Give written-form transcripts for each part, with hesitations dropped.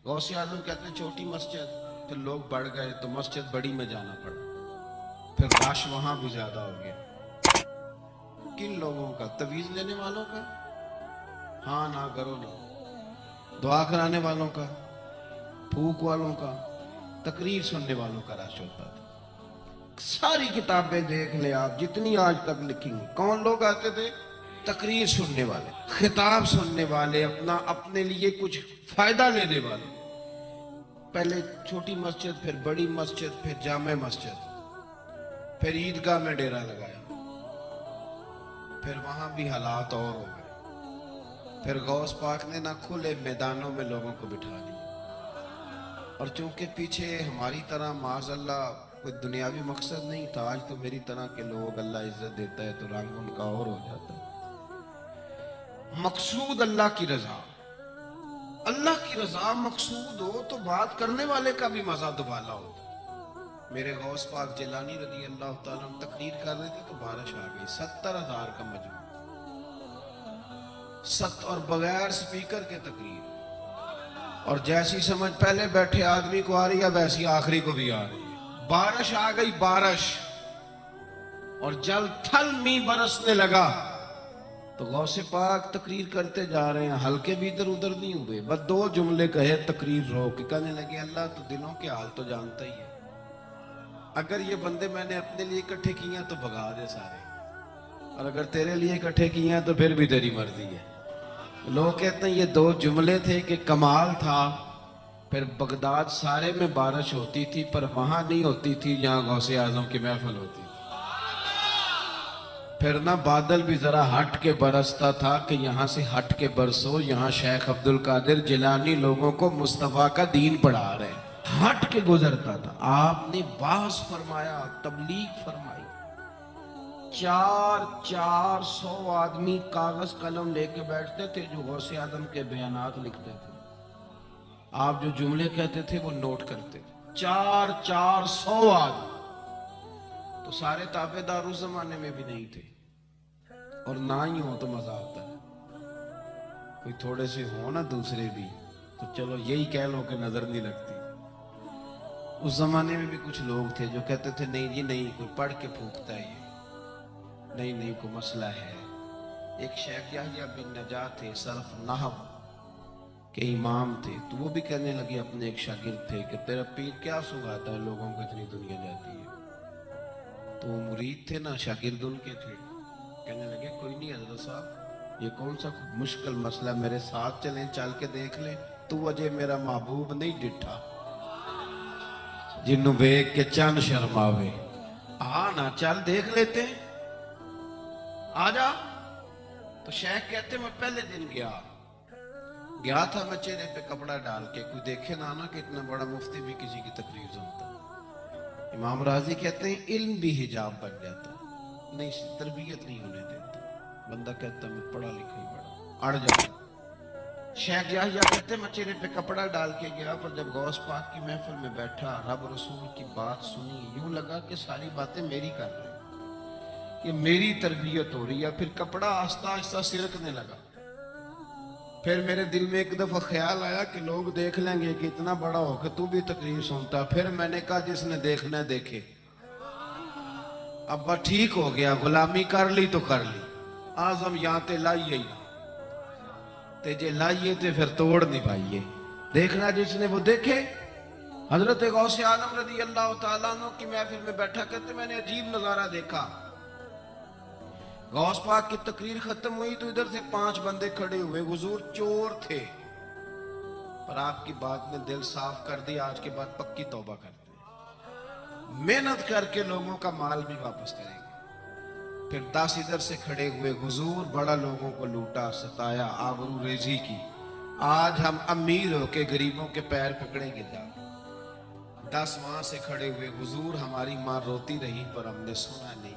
गौसे आजम कहते हैं छोटी मस्जिद, फिर लोग बढ़ गए तो मस्जिद बड़ी में जाना पड़ा, फिर रश वहां भी ज्यादा हो गया। किन लोगों का? तवीज लेने वालों का, हाँ ना करो ना, दुआ कराने वालों का, फूक वालों का, तकरीर सुनने वालों का रश होता था। सारी किताबें देख ले आप जितनी आज तक लिखी हैं, कौन लोग आते थे? तकरीर सुनने वाले, खिताब सुनने वाले, अपने लिए कुछ फायदा लेने वाले। पहले छोटी मस्जिद, फिर बड़ी मस्जिद, फिर जामे मस्जिद, फिर ईदगाह में डेरा लगाया, फिर वहां भी हालात और हो गए। फिर गौस पाक ने ना खुले मैदानों में लोगों को बिठा दिया, और चूंकि पीछे हमारी तरह माज़अल्लाह कोई दुनियावी मकसद नहीं था, आज तो मेरी तरह के लोग अल्लाह इज्जत देता है तो रंग उनका और हो जाता है। मकसूद अल्लाह की रजा, अल्लाह की रजा मकसूद हो तो बात करने वाले का भी मजा दुबाला होता। मेरे गौस पाक जिलानी रज़ी अल्लाह ताला तकरीर कर रहे थे तो बारिश आ गई, 70,000 का मजमू, और बगैर स्पीकर के तकरीर, और जैसी समझ पहले बैठे आदमी को आ रही है वैसी आखिरी को भी आ रही है। बारिश आ गई, बारिश, और जल थल मी बरसने लगा तो गौसे पाक तकरीर करते जा रहे हैं, हल्के भी इधर उधर नहीं हुए, बस 2 जुमले कहे, तकरीर रोक, कहने लगे अल्लाह तो दिलों के हाल तो जानता ही है, अगर ये बंदे मैंने अपने लिए इकट्ठे किए हैं तो भगा दे सारे, और अगर तेरे लिए इकट्ठे किए हैं तो फिर भी तेरी मर्जी है। लोग कहते हैं ये 2 जुमले थे कि कमाल था। फिर बगदाद सारे में बारिश होती थी, पर वहां नहीं होती थी जहां गौसे आजम की महफिल होती थी। फिर ना बादल भी जरा हट के बरसता था कि यहां से हट के बरसो, यहां शेख अब्दुल कादिर जिलानी लोगों को मुस्तफा का दीन पढ़ा रहे, हट के गुजरता था। आपने वाज फरमाया, तबलीग फरमाई, 400 आदमी कागज कलम लेके बैठते थे जो गौसे आदम के बयानात लिखते थे, आप जो जुमले कहते थे वो नोट करते थे। 400 आदमी, तो सारे ताबेदार उस जमाने में भी नहीं थे, और ना ही हो तो मजा आता है, कोई थोड़े से हो ना दूसरे भी तो चलो यही कह लो कि नजर नहीं लगती। उस जमाने में भी कुछ लोग थे जो कहते थे नहीं जी नहीं, कोई पढ़ के फूकता है ये, नहीं नहीं कोई मसला है। एक शेख याहिया बिन नजात थे, सरफ नहव के इमाम थे, तो वो भी कहने लगे, अपने एक शागिर्द थे कि तेरा पीर क्या सुगाता है लोगों को इतनी दुनिया जाती है। तो वो मुरीद थे ना, शागिर्द उनके थे, कहने लगे कोई नहीं हजरत साहब, ये कौन सा मुश्किल मसला, मेरे साथ चलें, चल के देख ले, तू अजय मेरा महबूब नहीं डिठा जिन्नू वेख के चंद शर्मावे, आ ना चल देख लेते, आ जा। तो शेख कहते मैं पहले दिन गया था मैं चेहरे पे कपड़ा डाल के, कोई देखे ना कि इतना बड़ा मुफ्ती भी किसी की तकरीर सुनता। इमाम राजी कहते हैं इल्म भी हिजाब बन जाता, नहीं तरबियत नहीं होने देता, बंदा कहता मैं पढ़ा लिखा ही बड़ा, अड़ जाता। शेख याहिया कहते मैं चेहरे पे कपड़ा डाल के गया, पर जब गौस पाक की महफिल में बैठा, रब रसूल की बात सुनी, यूं लगा कि सारी बातें मेरी कर रहे हैं, ये मेरी तरबियत हो रही है। फिर कपड़ा आस्ता आस्ता सिरकने लगा। फिर मेरे दिल में एक दफा ख्याल आया कि लोग देख लेंगे कि इतना बड़ा हो कि तू भी तकरीर सुनता। फिर मैंने कहा जिसने देखना देखे, अब ठीक हो गया, गुलामी कर ली तो कर ली, आजम यहाँ ते लाइए ही ते जे लाइए ते फिर तोड़ नहीं पाइए, देखना जिसने वो देखे। हजरत गौसे आजम रज़ी अल्लाह ताला अन्हु की महफिल में बैठा, कहते मैंने अजीब नजारा देखा। गौस पाक की तकरीर खत्म हुई तो इधर से 5 बंदे खड़े हुए, हुजूर चोर थे, पर आपकी बात ने दिल साफ कर दिया, आज के बाद पक्की तौबा करते हैं, मेहनत करके लोगों का माल भी वापस करेंगे। फिर 10 इधर से खड़े हुए, हुजूर बड़ा लोगों को लूटा, सताया, आबरू रेजी की, आज हम अमीर होके गरीबों के पैर पकड़ेंगे जा। 10 वहां से खड़े हुए, हुजूर हमारी माँ रोती रही पर हमने सुना नहीं,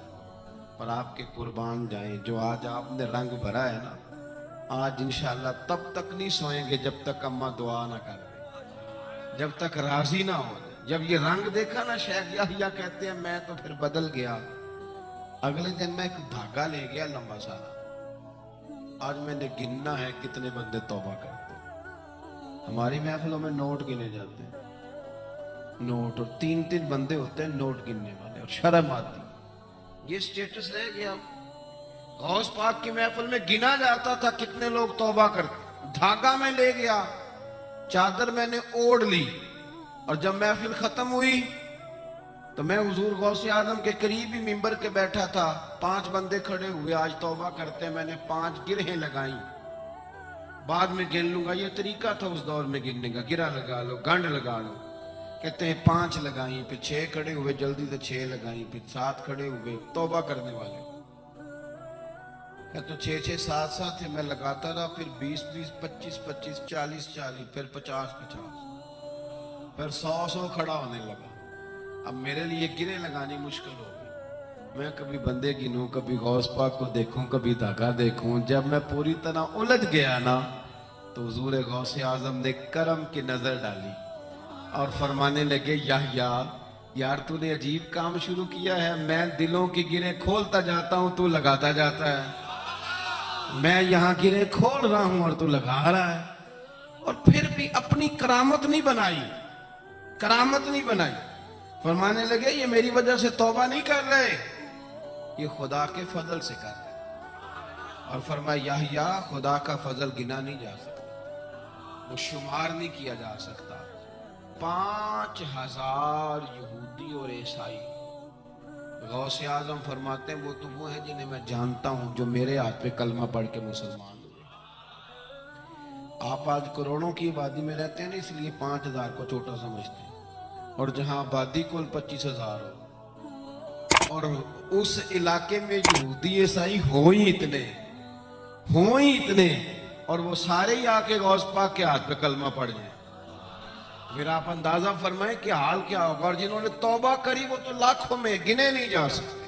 पर आपके कुर्बान जाएं, जो आज आपने रंग भरा है ना, आज इंशाल्लाह तब तक नहीं सोएंगे जब तक अम्मा दुआ ना कर दे, जब तक राजी ना हो। जब ये रंग देखा ना, शेख याहिया कहते हैं मैं तो फिर बदल गया। अगले दिन मैं एक धागा ले गया लंबा सारा, आज मैंने गिनना है कितने बंदे तौबा करते। हमारी महफिलों में नोट गिने जाते हैं, नोट, और 3-3 बंदे होते हैं नोट गिनने वाले, और शर्म आती, ये स्टेटस रह गया। गौस पाक की महफिल में गिना जाता था कितने लोग तौबा करते। धागा में ले गया, चादर मैंने ओढ़ ली, और जब महफिल खत्म हुई तो मैं हुजूर गौसे आजम के करीब ही मिंबर के बैठा था। 5 बंदे खड़े हुए, आज तौबा करते हैं, मैंने 5 गिरहें लगाई, बाद में गिन लूंगा, ये तरीका था उस दौर में गिनने का, गिरा लगा लो, गंढ लगा लो। कहते हैं 5 लगाई, फिर 6 खड़े हुए, जल्दी से 6 लगाई, फिर 7 खड़े हुए तौबा करने वाले। तो 6-6 7-7 थे, मैं लगाता रहा, फिर 20-20, 25-25, 40-40, फिर 50-50, फिर 100-100 खड़ा होने लगा। अब मेरे लिए गिरे लगानी मुश्किल हो गई। मैं कभी बंदे गिनूं, कभी गौस पाक को देखूं, कभी धागा देखूं। जब मैं पूरी तरह उलझ गया ना, तो हुजूर गौसे आजम ने करम की नजर डाली और फरमाने लगे, याह्या यार तूने अजीब काम शुरू किया है। मैं दिलों की गिरें खोलता जाता हूं, तू लगाता जाता है। मैं यहां गिरें खोल रहा हूं और तू लगा रहा है, और फिर भी अपनी करामत नहीं बनाई, करामत नहीं बनाई। फरमाने लगे, ये मेरी वजह से तौबा नहीं कर रहे, ये खुदा के फजल से कर रहे। और फरमाया, याह्या खुदा का फजल गिना नहीं जा सकता, वो शुमार नहीं किया जा सकता। 5000 यहूदी और ईसाई। गौसे आजम फरमाते हैं, वो तो वो है जिन्हें मैं जानता हूं, जो मेरे हाथ पे कलमा पढ़ के मुसलमान हुए। आप आज करोड़ों की आबादी में रहते हैं ना, इसलिए 5000 को छोटा समझते हैं, और जहां आबादी कुल 25,000 हो, और उस इलाके में यहूदी ईसाई हो ही इतने, और वो सारे ही आके गौस पाक के हाथ पे कलमा पड़ जाए। फिर आप अंदाजा फरमाएं कि हाल क्या होगा। और जिन्होंने तौबा करी वो तो लाखों में गिने नहीं जा सकते।